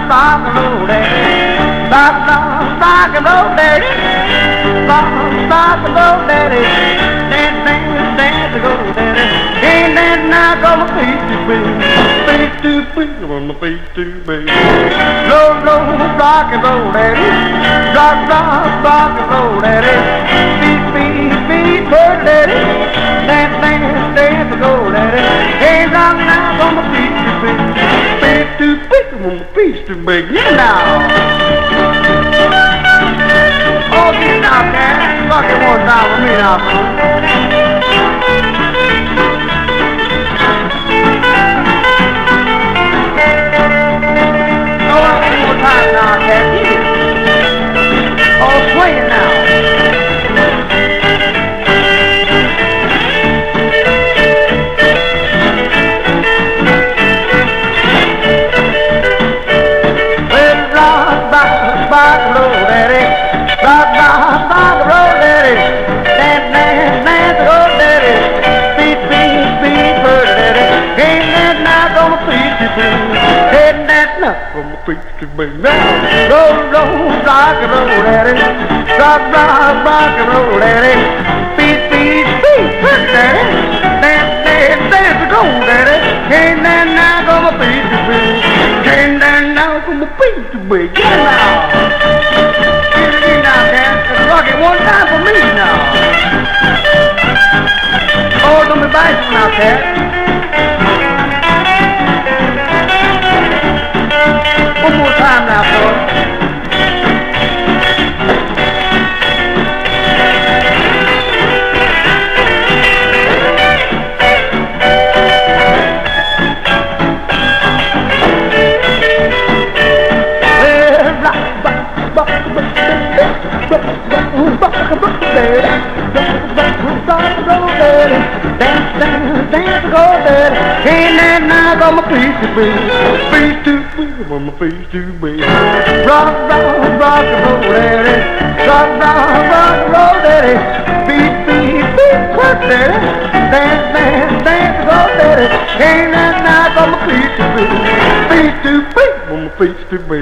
rock and roll, daddy. Rock and roll, daddy. Rock and roll, daddy. Dance, dance, dance, go, daddy. Ain't that now got my face to be? Face to be, on my face to be. Roll, rock and roll, daddy. Rock and roll, daddy. Beat, put daddy. Dance, dance, dance, go, daddy. Ain't that now got my face to be? Face to be, on my face to be. Yeah, now. Oh, get out there. Rock it one time with me now, time now, Cat. Oh, swing it now. Well, rock, roll, daddy. Rock, roll, daddy. Dance, go, daddy. Beat, bird, daddy. Ain't that now gonna please you, boo? Ain't that now gonna please you, boo? Now, roll, rock and roll, daddy. Rock and roll, daddy. Beat, bird, daddy. Dance, go, daddy. Ain't that now gonna please you, boo? Ain't that now gonna please you, boo? Get now. Rock it one time for me now. Oh, don't be biting out there. One more time now, boy. Dance, go, daddy. Ain't that now got my face to be? Face to be, on my face to be. Rock and roll, daddy. Rock and roll, daddy. Beat, put, daddy. Dance, go, daddy. Ain't that now got my face to be? Face to be, on my face to be.